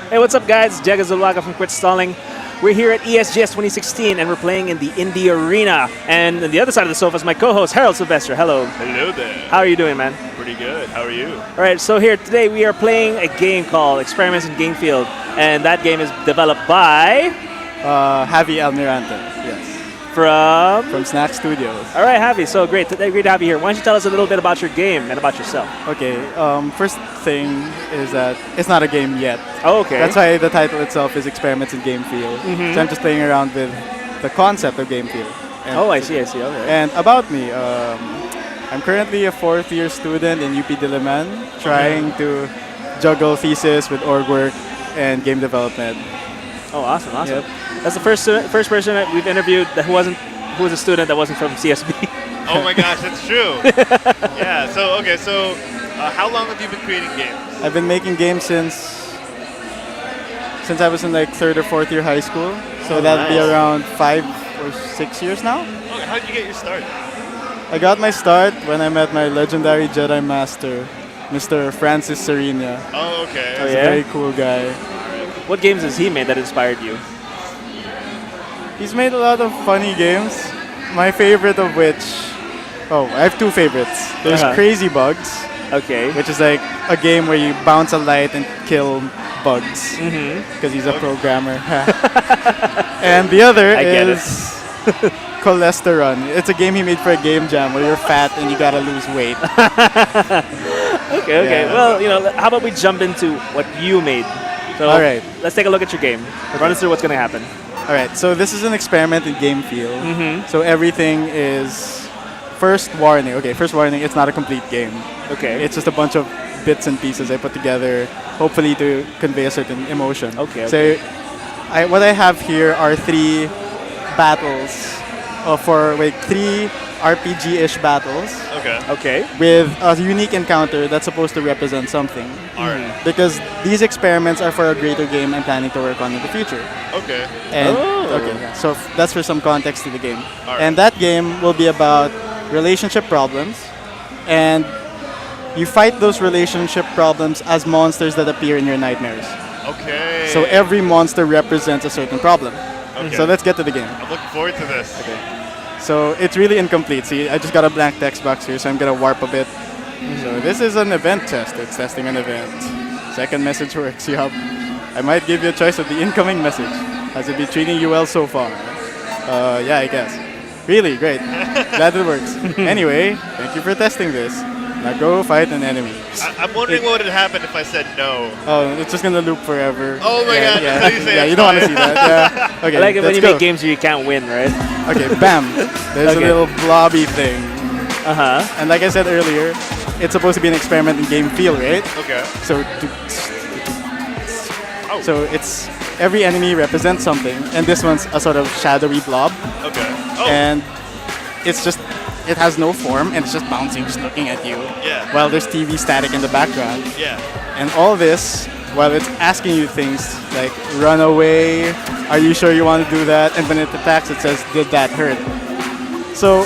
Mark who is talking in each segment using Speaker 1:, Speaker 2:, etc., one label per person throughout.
Speaker 1: Hey, what's up, guys? Jaga Zulaga from Quit Stalling. We're here at ESGS 2016, and we're playing in the Indie Arena. And on the other side of the sofa is my co-host, Harold Sylvester. Hello.
Speaker 2: Hello there.
Speaker 1: How are you doing, man?
Speaker 2: Pretty good. How are you?
Speaker 1: All right, so here today we are playing a game called Experiments in Game Field, and that game is developed by...
Speaker 3: Javi Almirante, yes.
Speaker 1: From
Speaker 3: Snack Studios.
Speaker 1: All right, Javi. So great to have you here. Why don't you tell us a little bit about your game and about yourself?
Speaker 3: Okay, first thing is that it's not a game yet.
Speaker 1: Oh, okay.
Speaker 3: That's why the title itself is Experiments in Game Field. So I'm just playing around with the concept of Game Field. And
Speaker 1: I see. Okay.
Speaker 3: And about me, I'm currently a fourth-year student in UP Diliman, trying to juggle thesis with org work and game development.
Speaker 1: Oh, awesome.
Speaker 3: Yep.
Speaker 1: That's the first person that we've interviewed who was a student that wasn't from CSB.
Speaker 2: Oh my gosh, that's true. Yeah. So how long have you been creating games?
Speaker 3: I've been making games since I was in like third or fourth year high school. So that'd be around 5 or 6 years now.
Speaker 2: Okay, how did you get your start?
Speaker 3: I got my start when I met my legendary Jedi Master, Mr. Francis Serena.
Speaker 2: Oh, okay.
Speaker 3: He's a very cool guy.
Speaker 1: What games has he made that inspired you?
Speaker 3: He's made a lot of funny games. My favorite of which, I have two favorites. There's Crazy Bugs,
Speaker 1: okay,
Speaker 3: which is like a game where you bounce a light and kill bugs because he's a programmer. And the other is Cholesterol. It's a game he made for a game jam where you're fat and you gotta lose weight.
Speaker 1: Okay.
Speaker 3: Yeah.
Speaker 1: Well, how about we jump into what you made? So
Speaker 3: all right.
Speaker 1: Let's take a look at your game. Run us through what's going to happen.
Speaker 3: All right, so this is an experiment in Game Field. So everything is first warning. Okay, first warning, it's not a complete game.
Speaker 1: Okay.
Speaker 3: It's just a bunch of bits and pieces I put together, hopefully to convey a certain emotion.
Speaker 1: Okay.
Speaker 3: So what I have here are 3 battles, three RPG-ish battles.
Speaker 1: Okay.
Speaker 3: With a unique encounter that's supposed to represent something.
Speaker 2: Alright.
Speaker 3: Because these experiments are for a greater game I'm planning to work on in the future.
Speaker 2: Okay.
Speaker 3: And so that's for some context to the game.
Speaker 2: Alright.
Speaker 3: And that game will be about relationship problems, and you fight those relationship problems as monsters that appear in your nightmares.
Speaker 2: Okay.
Speaker 3: So every monster represents a certain problem.
Speaker 2: Okay.
Speaker 3: So let's get to the game.
Speaker 2: I'm looking forward to this.
Speaker 3: Okay. So it's really incomplete. See, I just got a blank text box here, so I'm gonna warp a bit. So this is an event test. It's testing an event. Second message works. I might give you a choice of the incoming message. Has it been treating you well so far? Yeah, I guess. Really great. Glad it works. Anyway, thank you for testing this. Now go fight an enemy.
Speaker 2: I'm wondering what would happen if I said no.
Speaker 3: Oh, it's just gonna loop forever.
Speaker 2: Oh my god,
Speaker 3: Yeah,
Speaker 2: that's how you say
Speaker 3: yeah,
Speaker 2: it's
Speaker 3: you don't want to
Speaker 2: fine.
Speaker 3: see that. Yeah. Okay,
Speaker 1: I like it when
Speaker 3: let's
Speaker 1: you
Speaker 3: go.
Speaker 1: make games where you can't win, right?
Speaker 3: Okay, bam. There's a
Speaker 1: Okay.
Speaker 3: little blobby thing.
Speaker 1: Uh-huh.
Speaker 3: And like I said earlier, it's supposed to be an experiment in Game Field, right?
Speaker 2: Okay.
Speaker 3: So it's every enemy represents something, and this one's a sort of shadowy blob,
Speaker 2: Okay. Oh.
Speaker 3: and it has no form, and it's just bouncing, just looking at you.
Speaker 2: Yeah.
Speaker 3: While there's TV static in the background,
Speaker 2: Yeah.
Speaker 3: and all this while it's asking you things like run away, are you sure you want to do that? And when it attacks, it says, did that hurt? So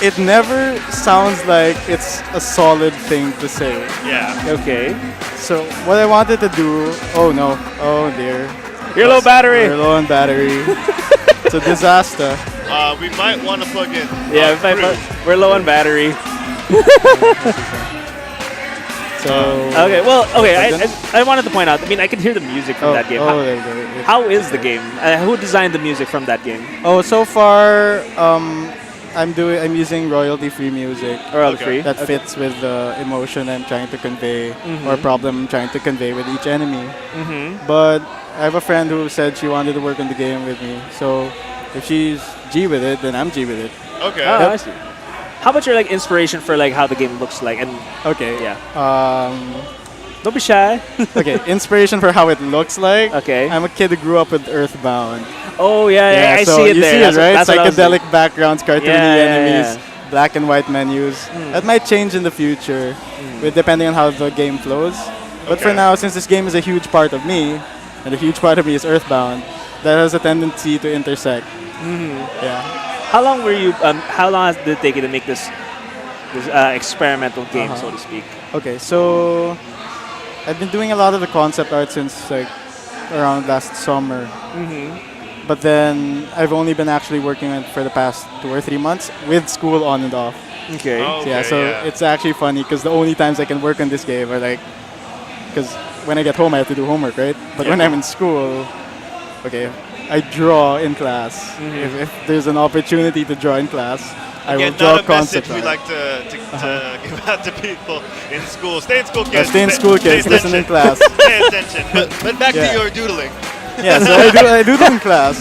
Speaker 3: it never sounds like it's a solid thing to say.
Speaker 2: Yeah.
Speaker 1: Okay.
Speaker 3: So what I wanted to do, oh no, oh dear.
Speaker 1: You're low battery.
Speaker 3: We're low on battery. It's a disaster.
Speaker 2: We might want to plug in.
Speaker 1: Yeah, we're low on battery.
Speaker 3: So
Speaker 1: I wanted to point out. I mean, I can hear the music from that game.
Speaker 3: Oh, there we go.
Speaker 1: How is the game? Who designed the music from that game?
Speaker 3: Oh, so far, I'm using royalty-free music.
Speaker 1: Royalty-free.
Speaker 3: That fits with the emotion I'm trying to convey or problem I'm trying to convey with each enemy. But I have a friend who said she wanted to work on the game with me. So if she's G with it, then I'm G with it.
Speaker 2: Okay.
Speaker 1: Oh, I see. How about your inspiration for how the game looks like? And
Speaker 3: Okay.
Speaker 1: yeah,
Speaker 3: Um,
Speaker 1: don't be shy.
Speaker 3: okay. Inspiration for how it looks like.
Speaker 1: Okay.
Speaker 3: I'm a kid who grew up with Earthbound.
Speaker 1: Oh yeah, I
Speaker 3: so
Speaker 1: see it
Speaker 3: you
Speaker 1: there.
Speaker 3: see it, right?
Speaker 1: That's what I was
Speaker 3: Psychedelic backgrounds, cartoony enemies,
Speaker 1: yeah.
Speaker 3: black and white menus. That might change in the future, with depending on how the game flows. But for
Speaker 2: Okay.
Speaker 3: now, since this game is a huge part of me, and a huge part of me is Earthbound, that has a tendency to intersect. Yeah.
Speaker 1: How long were you? How long did it take you to make this experimental game, so to speak?
Speaker 3: Okay, so I've been doing a lot of the concept art since around last summer. But then I've only been actually working on it for the past 2 or 3 months with school on and off.
Speaker 1: Okay.
Speaker 2: Oh,
Speaker 3: Yeah,
Speaker 2: okay,
Speaker 3: so
Speaker 2: yeah.
Speaker 3: it's actually funny because the only times I can work on this game are like, because when I get home I have to do homework, right? But when I'm in school, okay, I draw in class. If there's an opportunity to draw in class, I will
Speaker 2: Again,
Speaker 3: draw
Speaker 2: not a message
Speaker 3: concept
Speaker 2: we
Speaker 3: art.
Speaker 2: like to give out to people in school. Stay in school, kids.
Speaker 3: Stay in school, kids.
Speaker 2: Pay
Speaker 3: Listen in
Speaker 2: attention.
Speaker 3: class.
Speaker 2: Pay attention. But back
Speaker 3: Yeah.
Speaker 2: to your doodling.
Speaker 3: Yeah, so I do that in class,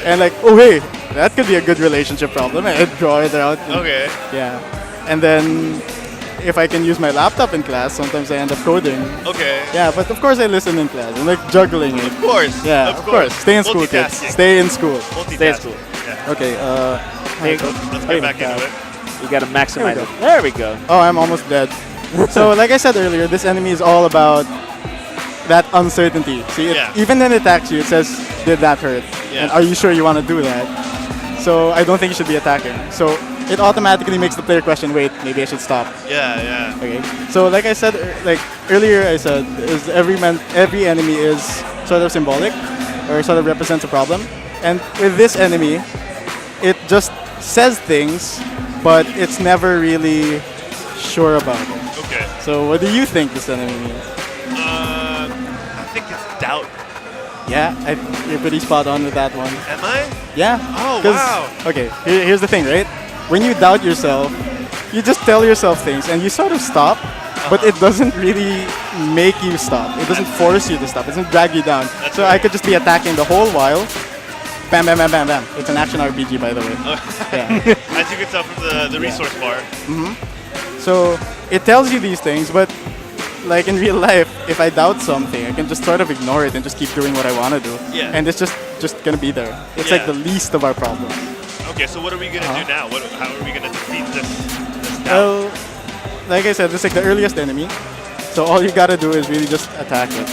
Speaker 3: and like, oh hey, that could be a good relationship problem. I draw it out.
Speaker 2: Okay.
Speaker 3: Yeah, and then if I can use my laptop in class, sometimes I end up coding.
Speaker 2: Okay.
Speaker 3: Yeah, but of course I listen in class. I'm like juggling it.
Speaker 2: Of course.
Speaker 3: Yeah, of course. Stay in school, kids.
Speaker 2: Multitasking.
Speaker 3: Stay in school.
Speaker 2: Multitasking.
Speaker 1: Stay in school.
Speaker 2: Yeah.
Speaker 3: Okay.
Speaker 1: There you go.
Speaker 2: Let's get back into it.
Speaker 1: You gotta maximize
Speaker 3: There we
Speaker 1: it. There we go.
Speaker 3: Oh, I'm almost dead. So, like I said earlier, this enemy is all about that uncertainty. See,
Speaker 2: Yeah.
Speaker 3: even when it attacks you, it says, "Did that hurt?"
Speaker 2: Yeah.
Speaker 3: And are you sure you want to do that? So I don't think you should be attacking. So it automatically makes the player question, "Wait, maybe I should stop."
Speaker 2: Yeah, yeah.
Speaker 3: Okay. So like I said, like earlier, I said, is every enemy is sort of symbolic, or sort of represents a problem. And with this enemy, it just says things, but it's never really sure about it.
Speaker 2: Okay.
Speaker 3: So what do you think this enemy means?
Speaker 2: I think it's doubt.
Speaker 3: Yeah, you're pretty spot on with that one.
Speaker 2: Am I?
Speaker 3: Yeah.
Speaker 2: Oh,
Speaker 3: 'Cause-
Speaker 2: wow.
Speaker 3: Okay, here's the thing, right? When you doubt yourself, you just tell yourself things and you sort of stop, but it doesn't really make you stop. It doesn't force you to stop. It doesn't drag you down.
Speaker 2: That's
Speaker 3: So I
Speaker 2: right.
Speaker 3: could just be attacking the whole while. Bam, bam, bam, bam, bam. It's an action RPG, by the way. Yeah.
Speaker 2: As you can tell from the resource bar.
Speaker 3: So it tells you these things, but like in real life, if I doubt something, I can just sort of ignore it and just keep doing what I want to do.
Speaker 2: Yeah.
Speaker 3: And it's just gonna be there. It's like
Speaker 2: Yeah.
Speaker 3: the least of our problems.
Speaker 2: Okay, so what are we gonna do now? How are we gonna defeat this doubt?
Speaker 3: Well, like I said, it's like the earliest enemy. So all you gotta do is really just attack it.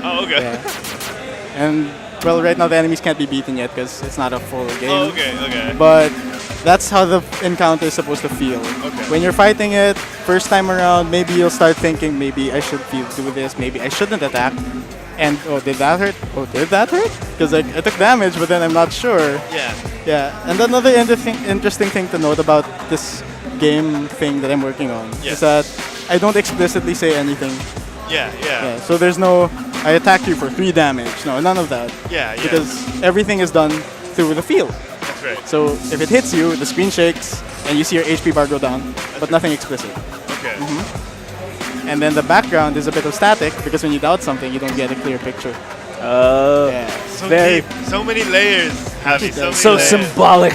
Speaker 2: Oh, okay.
Speaker 3: Yeah. And well, right now the enemies can't be beaten yet because it's not a full game.
Speaker 2: Oh, okay, okay.
Speaker 3: But that's how the encounter is supposed to feel.
Speaker 2: Okay.
Speaker 3: When you're fighting it, first time around, maybe you'll start thinking, maybe I should do this, maybe I shouldn't attack. And oh, did that hurt? Oh, did that hurt? Because like, I took damage, but then I'm not sure.
Speaker 2: Yeah.
Speaker 3: Yeah. And another interesting thing to note about this game thing that I'm working on
Speaker 2: Yes.
Speaker 3: is that I don't explicitly say anything.
Speaker 2: Yeah, yeah.
Speaker 3: Yeah. So there's no, I attacked you for 3 damage. No, none of that.
Speaker 2: Yeah, yeah.
Speaker 3: Because everything is done through the feel.
Speaker 2: That's right.
Speaker 3: So if it hits you, the screen shakes and you see your HP bar go down, but nothing explicit.
Speaker 2: Okay.
Speaker 3: And then the background is a bit of static because when you doubt something, you don't get a clear picture.
Speaker 1: Oh.
Speaker 3: Yeah.
Speaker 2: So
Speaker 1: Very-
Speaker 2: deep. So many layers. Javi, so many
Speaker 1: So
Speaker 2: layers.
Speaker 1: symbolic.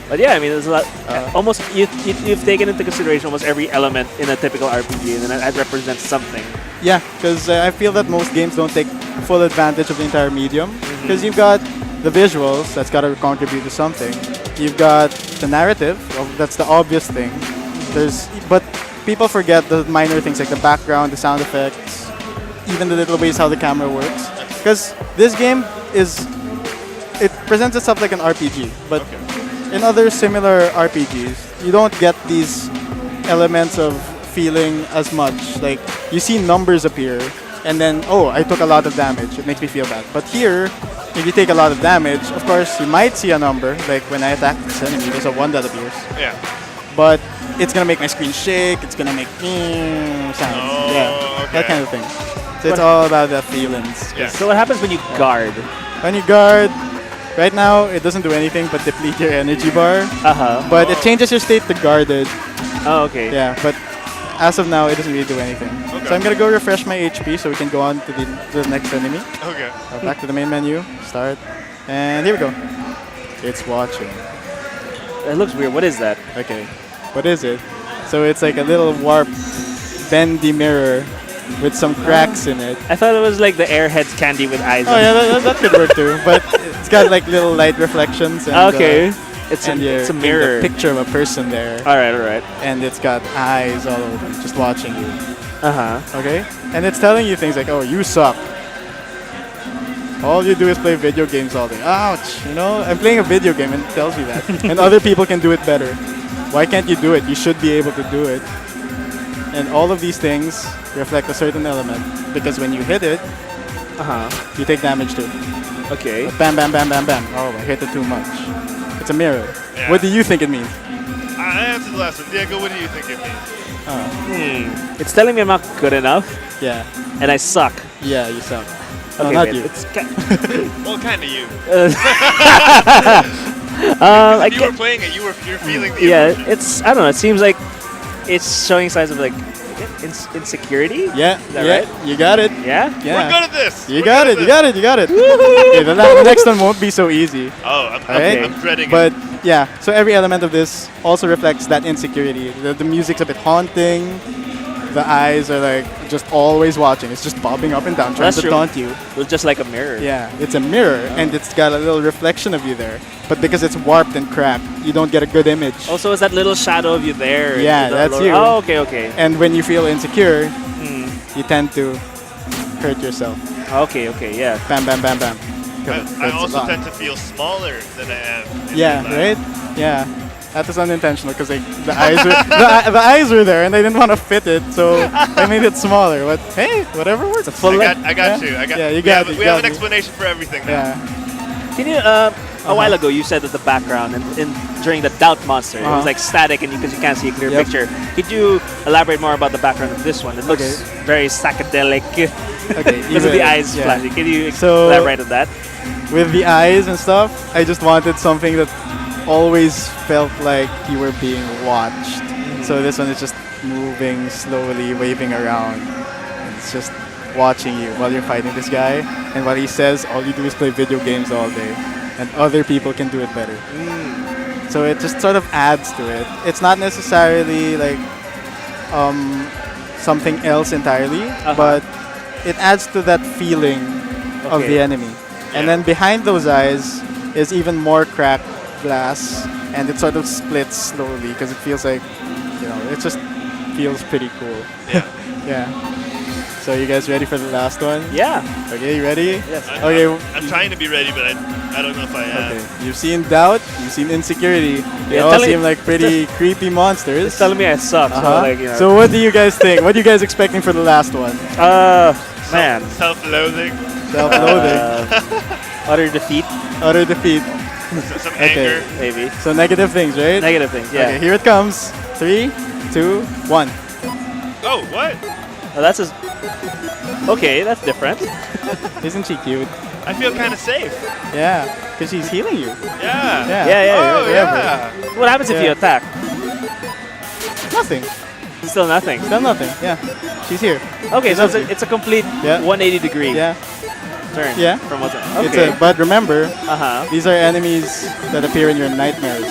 Speaker 1: But yeah, I mean, there's a lot. Almost you've taken into consideration almost every element in a typical RPG, and then that represents something.
Speaker 3: Yeah, because I feel that most games don't take full advantage of the entire medium. Because you've got the visuals, that's got to contribute to something. You've got the narrative, well, that's the obvious thing. But people forget the minor things like the background, the sound effects, even the little ways how the camera works. Because this game it presents itself like an RPG, but in other similar RPGs, you don't get these elements of feeling as much. Like, you see numbers appear, and then, oh, I took a lot of damage. It makes me feel bad. But here, if you take a lot of damage, of course, you might see a number. Like, when I attack this enemy, there's a 1 that appears.
Speaker 2: Yeah.
Speaker 3: But it's going to make my screen shake. It's going to make sounds.
Speaker 2: Oh,
Speaker 3: Yeah,
Speaker 2: okay.
Speaker 3: that kind of thing. So it's all about the feelings.
Speaker 2: Yeah.
Speaker 1: So what happens when you guard?
Speaker 3: When you guard, right now, it doesn't do anything but deplete your energy bar. But it changes your state to guarded.
Speaker 1: Oh, okay.
Speaker 3: Yeah, but as of now, it doesn't really do anything.
Speaker 2: Okay.
Speaker 3: So I'm gonna go refresh my HP so we can go on to the next enemy.
Speaker 2: Okay.
Speaker 3: Back to the main menu, start, and here we go. It's watching.
Speaker 1: It looks weird. What is that?
Speaker 3: Okay, what is it? So it's like a little warp, bendy mirror with some cracks in it.
Speaker 1: I thought it was like the Airheads candy with eyes.
Speaker 3: Oh
Speaker 1: on
Speaker 3: yeah, that could work too. But it's got like little light reflections. And,
Speaker 1: it. Okay. It's
Speaker 3: and
Speaker 1: it's a
Speaker 3: you're in
Speaker 1: mirror.
Speaker 3: the picture of a person there,
Speaker 1: All right. All right.
Speaker 3: and it's got eyes all over, just watching you.
Speaker 1: Uh-huh.
Speaker 3: Okay? And it's telling you things like, oh, you suck. All you do is play video games all day. Ouch! You know, I'm playing a video game and it tells you that. And other people can do it better. Why can't you do it? You should be able to do it. And all of these things reflect a certain element. Because when you hit it, you take damage too.
Speaker 1: Okay.
Speaker 3: Bam, bam, bam, bam, bam. Oh, I hit it too much. It's a mirror.
Speaker 2: Yeah.
Speaker 3: What do you think it means?
Speaker 2: I answered the last one. Diego, what do you think it means?
Speaker 1: It's telling me I'm not good enough,
Speaker 3: Yeah.
Speaker 1: and I suck.
Speaker 3: Yeah, you suck. No,
Speaker 1: Okay,
Speaker 3: not
Speaker 1: wait,
Speaker 3: you.
Speaker 1: It's
Speaker 2: Well, kind of you.
Speaker 1: I
Speaker 2: If you were
Speaker 1: can't,
Speaker 2: playing it, you're feeling the
Speaker 1: yeah,
Speaker 2: emotion.
Speaker 1: it's I don't know. It seems like it's showing signs of like insecurity.
Speaker 3: Yeah,
Speaker 1: that
Speaker 3: yeah,
Speaker 1: right?
Speaker 3: you got it.
Speaker 1: Yeah.
Speaker 3: Yeah.
Speaker 2: We're good at this.
Speaker 3: You
Speaker 2: We're
Speaker 3: got
Speaker 2: good
Speaker 3: it,
Speaker 2: at
Speaker 3: you got it, you got it. Okay, the next one won't be so easy.
Speaker 2: Oh,
Speaker 3: Okay.
Speaker 2: I'm dreading
Speaker 3: But
Speaker 2: it.
Speaker 3: yeah, so every element of this also reflects that insecurity. The music's a bit haunting. The eyes are like just always watching. It's just bobbing up and down, trying
Speaker 1: That's
Speaker 3: to
Speaker 1: true.
Speaker 3: taunt you.
Speaker 1: It's just like a mirror.
Speaker 3: Yeah, it's a mirror and it's got a little reflection of you there. But because it's warped and cracked, you don't get a good image.
Speaker 1: Also, is that little shadow of you there?
Speaker 3: Yeah,
Speaker 1: The
Speaker 3: that's
Speaker 1: lower-
Speaker 3: you.
Speaker 1: Oh, okay, okay.
Speaker 3: And when you feel insecure,
Speaker 1: Hmm.
Speaker 3: you tend to hurt yourself.
Speaker 1: Okay, okay, yeah.
Speaker 3: Bam, bam, bam, bam.
Speaker 2: I also tend to feel smaller than I am. in
Speaker 3: Yeah,
Speaker 2: real life.
Speaker 3: right? Yeah. That was unintentional because like, the eyes were the eyes were there and they didn't want to fit it, so I made it smaller. But hey, whatever works.
Speaker 1: full length.
Speaker 2: I got
Speaker 3: Yeah.
Speaker 2: you. I got.
Speaker 3: Yeah, you
Speaker 2: we
Speaker 3: got
Speaker 2: have,
Speaker 3: it,
Speaker 2: we
Speaker 3: you
Speaker 2: have
Speaker 3: got
Speaker 2: an
Speaker 3: me.
Speaker 2: explanation for everything now.
Speaker 3: Yeah.
Speaker 1: Can you? A while ago, you said that the background and during the Doubt Monster, it was like static and because you can't see a clear
Speaker 3: Yep.
Speaker 1: picture. Could you elaborate more about the background of this one? It looks
Speaker 3: Okay.
Speaker 1: very psychedelic
Speaker 3: Okay.
Speaker 1: because of the
Speaker 3: even-
Speaker 1: eyes
Speaker 3: yeah.
Speaker 1: flashing. Can you
Speaker 3: So-
Speaker 1: elaborate on that?
Speaker 3: With the eyes and stuff, I just wanted something that always felt like you were being watched. So this one is just moving slowly, waving around. And it's just watching you while you're fighting this guy. And what he says, all you do is play video games all day. And other people can do it better. So it just sort of adds to it. It's not necessarily like something else entirely, but it adds to that feeling of
Speaker 1: Okay.
Speaker 3: the enemy. And then behind those eyes is even more cracked glass, and it sort of splits slowly because it feels like, it just feels pretty cool.
Speaker 2: Yeah.
Speaker 3: Yeah. So you guys ready for the last one?
Speaker 1: Yeah.
Speaker 3: Okay, you ready?
Speaker 1: Yes.
Speaker 3: Okay.
Speaker 2: I'm trying to be ready, but I don't know if I am.
Speaker 3: Okay. You've seen doubt. You've seen insecurity. They
Speaker 1: Yeah,
Speaker 3: all
Speaker 1: tell me-
Speaker 3: seem like pretty creepy monsters.
Speaker 1: It's telling me I suck. So, like,
Speaker 3: So what do you guys think? What are you guys expecting for the last one?
Speaker 1: man.
Speaker 2: Self-loathing,
Speaker 3: Self-loathing,
Speaker 1: Utter defeat,
Speaker 3: utter defeat.
Speaker 2: some
Speaker 3: Okay.
Speaker 2: anger.
Speaker 1: maybe.
Speaker 3: So negative things, right?
Speaker 1: Negative things, yeah.
Speaker 3: Okay, here it comes. 3, 2, 1.
Speaker 2: Oh, what?
Speaker 1: Oh, that's a... Okay, that's different.
Speaker 3: Isn't she cute?
Speaker 2: I feel kind of safe.
Speaker 3: Yeah, because she's healing you.
Speaker 2: Yeah.
Speaker 3: Yeah.
Speaker 1: Yeah,
Speaker 2: Oh,
Speaker 1: you're right.
Speaker 2: yeah.
Speaker 1: What happens if you
Speaker 3: Yeah.
Speaker 1: attack?
Speaker 3: Nothing.
Speaker 1: Still nothing.
Speaker 3: Still nothing. Yeah. She's here.
Speaker 1: Okay, so
Speaker 3: loves you.
Speaker 1: it's a complete
Speaker 3: Yeah.
Speaker 1: 180 degree
Speaker 3: Yeah.
Speaker 1: turn.
Speaker 3: Yeah.
Speaker 1: From what's
Speaker 3: It's
Speaker 1: okay.
Speaker 3: but remember,
Speaker 1: Uh-huh.
Speaker 3: these are enemies that appear in your nightmares.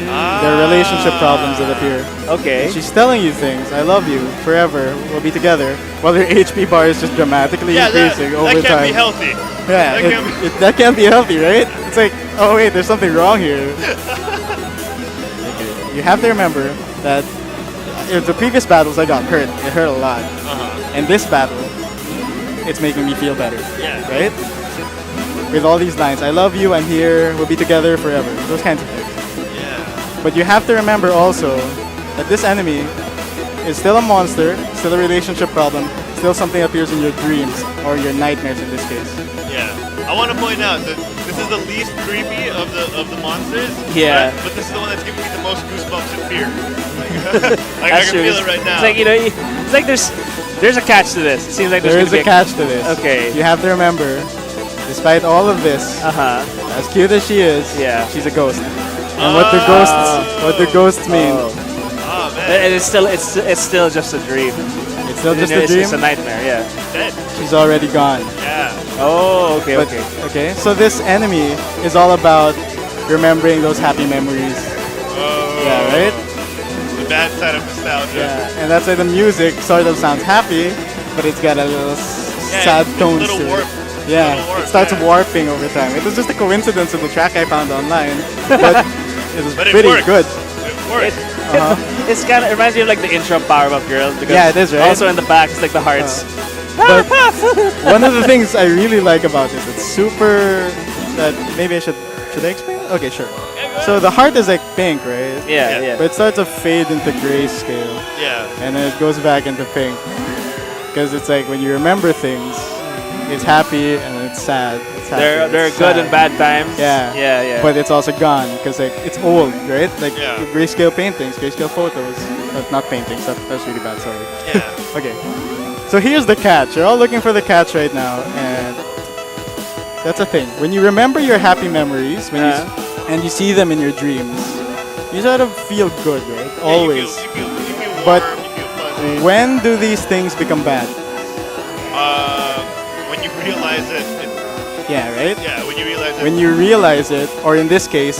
Speaker 2: Ah.
Speaker 3: They're relationship problems that appear.
Speaker 1: Okay.
Speaker 3: She's telling you things. I love you forever. We'll be together. While your HP bar is just dramatically
Speaker 2: Yeah, that
Speaker 3: increasing over
Speaker 2: can't
Speaker 3: time.
Speaker 2: be healthy.
Speaker 3: Yeah,
Speaker 2: that can't
Speaker 3: that can't be healthy, right? It's like, oh wait, there's something wrong here. Okay. You have to remember that the previous battles I got hurt. It hurt a lot. And this battle, it's making me feel better,
Speaker 2: Yeah.
Speaker 3: right? With all these lines, I love you, I'm here, we'll be together forever. Those kinds of things.
Speaker 2: Yeah.
Speaker 3: But you have to remember also that this enemy is still a monster, still a relationship problem, still something that appears in your dreams or your nightmares in this case.
Speaker 2: Yeah. I want to point out that this is the least creepy of the monsters.
Speaker 1: Yeah.
Speaker 2: But this is the one that's giving me the most goosebumps and fear. Like, I
Speaker 1: That's
Speaker 2: can
Speaker 1: true.
Speaker 2: feel it right now.
Speaker 1: It's like, it's like there's a catch to this. It seems like
Speaker 3: There
Speaker 1: there's
Speaker 3: is
Speaker 1: gonna
Speaker 3: a
Speaker 1: be
Speaker 3: catch to this.
Speaker 1: Okay.
Speaker 3: You have to remember, despite all of this,
Speaker 1: Uh-huh.
Speaker 3: as cute as she is,
Speaker 1: Yeah.
Speaker 3: she's a ghost. And what the ghosts mean,
Speaker 2: Oh man.
Speaker 1: And it's still just a dream.
Speaker 3: it's still just a
Speaker 1: It's
Speaker 3: dream.
Speaker 1: just a nightmare, yeah.
Speaker 2: Dead.
Speaker 3: She's already gone.
Speaker 2: Yeah.
Speaker 1: Oh, okay,
Speaker 3: But,
Speaker 1: okay.
Speaker 3: okay, so this enemy is all about remembering those happy memories.
Speaker 2: Oh.
Speaker 3: Yeah, right?
Speaker 2: The bad side of nostalgia.
Speaker 3: Yeah, and that's why the music sort of sounds happy, but it's got a little
Speaker 2: Yeah,
Speaker 3: sad
Speaker 2: it's
Speaker 3: tones
Speaker 2: a little
Speaker 3: to
Speaker 2: warp.
Speaker 3: it. Yeah,
Speaker 2: Little warp,
Speaker 3: it starts
Speaker 2: yeah.
Speaker 3: warping over time. It was just a coincidence of the track I found online, but it was
Speaker 2: But it
Speaker 3: pretty
Speaker 2: works.
Speaker 3: good.
Speaker 2: It works.
Speaker 1: It's kind of reminds me of like the intro of Powerpuff Girls. Because
Speaker 3: Yeah, it is, right?
Speaker 1: Also in the back, it's like the hearts.
Speaker 3: But one of the things I really like about this, it's super. That maybe I should I explain? Okay, sure. So the heart is like pink, right?
Speaker 1: Yeah, yeah.
Speaker 3: But it starts to fade into grayscale,
Speaker 2: Yeah.
Speaker 3: and then it goes back into pink. Because it's like when you remember things, It's happy and it's sad. It's happy,
Speaker 1: They're
Speaker 3: it's
Speaker 1: good
Speaker 3: sad.
Speaker 1: and bad times.
Speaker 3: Yeah.
Speaker 1: Yeah.
Speaker 3: But it's also gone because like it's old, right? Like
Speaker 2: Yeah.
Speaker 3: grayscale paintings, grayscale photos. Not paintings. That's really bad. Sorry.
Speaker 2: Yeah.
Speaker 3: Okay. So here's the catch. You're all looking for the catch right now, and that's a thing. When you remember your happy memories, and you see them in your dreams, you sort of feel good, right? Always.
Speaker 2: You feel warm,
Speaker 3: But
Speaker 2: you feel fuzzy.
Speaker 3: when do these things become bad?
Speaker 2: When you realize it,
Speaker 3: Yeah, right?
Speaker 2: yeah, when you realize it.
Speaker 3: When you realize it, or in this case,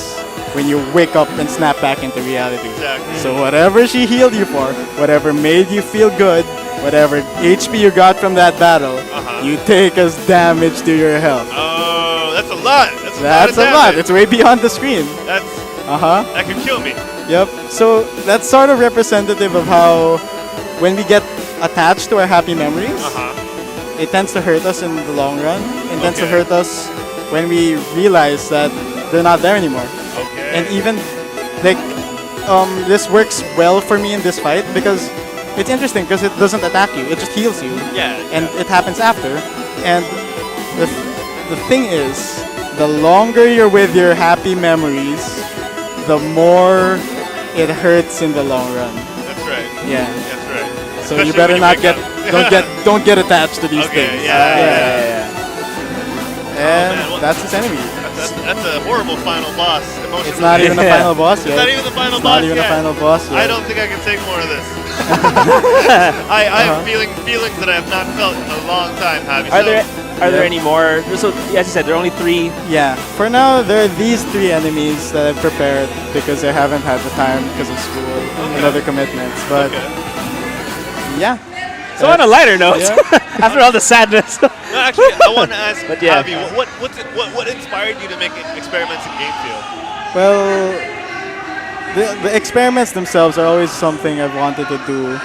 Speaker 3: when you wake up and snap back into reality.
Speaker 2: Exactly.
Speaker 3: So whatever she healed you for, whatever made you feel good, whatever HP you got from that battle, you take as damage to your health.
Speaker 2: Oh, that's a lot.
Speaker 3: That's a lot. It's way beyond the screen.
Speaker 2: That could kill me.
Speaker 3: Yep. So that's sort of representative of how when we get attached to our happy memories, it tends to hurt us in the long run. It tends to
Speaker 2: Okay.
Speaker 3: hurt us when we realize that they're not there anymore.
Speaker 2: Okay.
Speaker 3: And even like this works well for me in this fight because it's interesting because it doesn't attack you. It just heals you.
Speaker 2: Yeah.
Speaker 3: And it happens after. And the thing is, the longer you're with your happy memories, the more it hurts in the long run.
Speaker 2: That's right.
Speaker 3: Yeah.
Speaker 2: That's right.
Speaker 3: So
Speaker 2: Especially
Speaker 3: you better
Speaker 2: when
Speaker 3: not
Speaker 2: wake
Speaker 3: get
Speaker 2: up.
Speaker 3: don't get attached to these
Speaker 2: Okay,
Speaker 3: things.
Speaker 2: yeah.
Speaker 3: And
Speaker 2: man, well,
Speaker 3: that's his enemy.
Speaker 2: That's a horrible final boss. Emotionally.
Speaker 3: It's not even the final boss yet.
Speaker 2: It's not even the final
Speaker 3: It's
Speaker 2: boss
Speaker 3: not even
Speaker 2: yet.
Speaker 3: the final boss yet.
Speaker 2: I don't think I can take more of this. I have feelings that I have not felt in a long time, Javi.
Speaker 1: Are there any more? So as you said, there are only 3.
Speaker 3: Yeah. For now, there are these 3 enemies that I've prepared because I haven't had the time because of school and other commitments. But yeah.
Speaker 1: So on a lighter note,
Speaker 3: Yeah.
Speaker 1: after all the sadness.
Speaker 2: No, actually, I want to ask
Speaker 1: But yeah.
Speaker 2: Javi, what inspired you to make experiments in game field?
Speaker 3: Well, the experiments themselves are always something I've wanted to do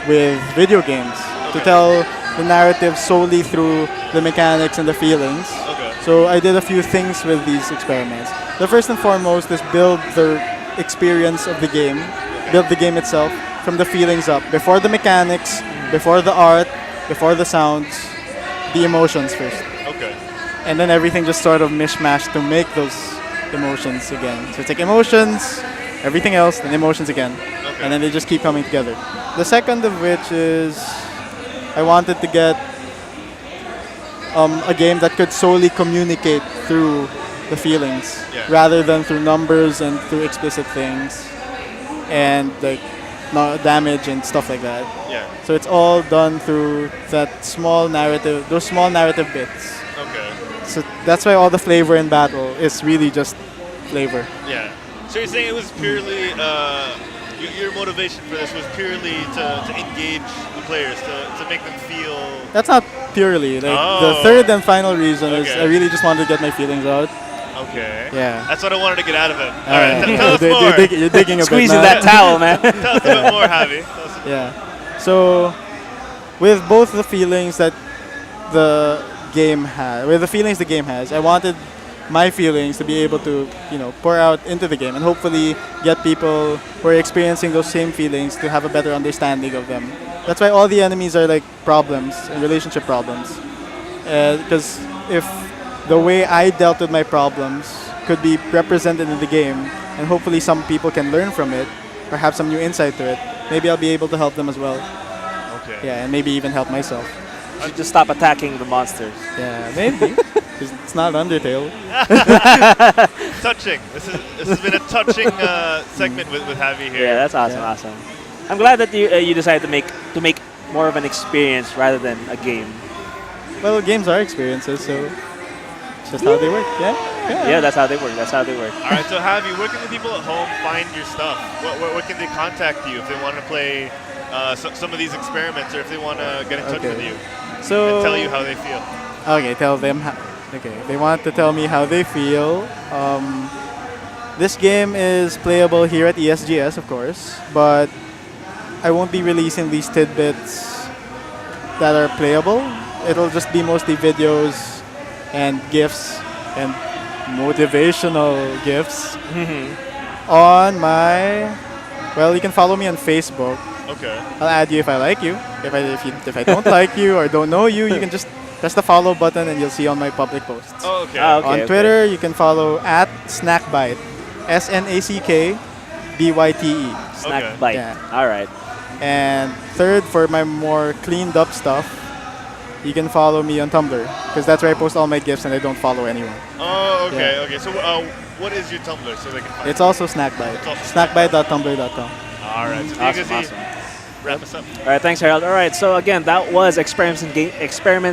Speaker 3: with video games. To tell the narrative solely through the mechanics and the feelings.
Speaker 2: Okay.
Speaker 3: So I did a few things with these experiments. The first and foremost is build the experience of the game, build the game itself from the feelings up. Before the mechanics, before the art, before the sounds, the emotions first.
Speaker 2: Okay.
Speaker 3: And then everything just sort of mishmashed to make those emotions again. So it's like emotions, everything else, then emotions again.
Speaker 2: Okay.
Speaker 3: And then they just keep coming together. The second of which is I wanted to get a game that could solely communicate through the feelings rather than through numbers and through explicit things and like damage and stuff like that.
Speaker 2: Yeah.
Speaker 3: So it's all done through that small narrative, those small narrative bits.
Speaker 2: Okay.
Speaker 3: So that's why all the flavor in battle is really just flavor.
Speaker 2: Yeah. So you're saying it was purely your motivation for this was purely to engage the players, to make them feel.
Speaker 3: That's not purely. Like the third and final reason is I really just wanted to get my feelings out.
Speaker 2: Okay.
Speaker 3: Yeah.
Speaker 2: That's what I wanted to get out of it. All
Speaker 3: Alright.
Speaker 2: right. Tell us more.
Speaker 3: You're digging a bit
Speaker 1: Squeezing
Speaker 3: now.
Speaker 1: that towel, man.
Speaker 2: Tell us a bit more, Javi.
Speaker 3: Yeah. So with both the feelings that the game has, with the feelings the game has, I wanted my feelings to be able to, pour out into the game and hopefully get people who are experiencing those same feelings to have a better understanding of them. That's why all the enemies are like problems and relationship problems. Because if the way I dealt with my problems could be represented in the game and hopefully some people can learn from it or have some new insight to it, maybe I'll be able to help them as well.
Speaker 2: Okay.
Speaker 3: Yeah, and maybe even help myself.
Speaker 1: You should just stop attacking the monsters.
Speaker 3: Yeah, maybe. It's not Undertale.
Speaker 2: Touching. This has been a touching segment with Javi here.
Speaker 1: Yeah, that's awesome. Awesome. I'm glad that you decided to make more of an experience rather than a game.
Speaker 3: Well, games are experiences, so it's just how they work.
Speaker 1: Yeah, that's how they work. That's how they work.
Speaker 2: All right, so Javi, where can the people at home find your stuff? Where can they contact you if they want to play some of these experiments or if they want to get in touch with you
Speaker 3: So
Speaker 2: and tell you how they feel?
Speaker 3: Okay, tell them. Okay, they want to tell me how they feel. This game is playable here at ESGS, of course, but I won't be releasing these tidbits that are playable. It'll just be mostly videos and GIFs and motivational GIFs on my. Well, you can follow me on Facebook
Speaker 2: Okay.
Speaker 3: I'll add you if I like you. If I don't like you or don't know you, you can just press the follow button and you'll see all my public posts.
Speaker 2: Oh, okay.
Speaker 1: Ah, okay.
Speaker 3: On Twitter, you can follow at Snackbite, SNACKBYTE.
Speaker 1: Snack
Speaker 2: Okay.
Speaker 1: bite.
Speaker 3: Yeah.
Speaker 1: All right.
Speaker 3: And third, for my more cleaned up stuff, you can follow me on Tumblr because that's where I post all my gifts and I don't follow anyone.
Speaker 2: Oh, okay,
Speaker 3: Yeah.
Speaker 2: okay. So, what is your Tumblr so they can find
Speaker 3: It's also Snackbite.
Speaker 2: It's also
Speaker 3: Snackbite.tumblr.com.
Speaker 2: All right. So,
Speaker 1: Awesome,
Speaker 2: Digazi,
Speaker 1: awesome.
Speaker 2: wrap us up.
Speaker 1: All right, thanks, Harold. All right, so again, that was Experiments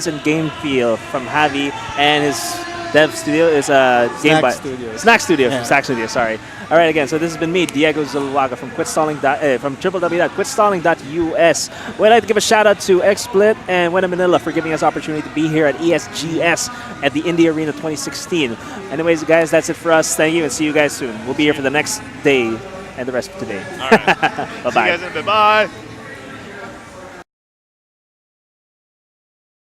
Speaker 1: in Game Feel from Javi, and his dev studio is
Speaker 3: Snack
Speaker 1: By
Speaker 3: Studios.
Speaker 1: Snack Studio from
Speaker 3: Yeah.
Speaker 1: Snack Studio. Sorry. All right, again, so this has been me, Diego Zuluaga from from www.quitstalling.us. We'd like to give a shout out to XSplit and Wena Manila for giving us opportunity to be here at ESGS at the Indie Arena 2016. Anyways, guys, that's it for us. Thank you, and see you guys soon. We'll be here for the next day and the rest of today.
Speaker 2: All right.
Speaker 1: Bye
Speaker 2: See you
Speaker 1: bye.
Speaker 2: guys in a bit. Bye.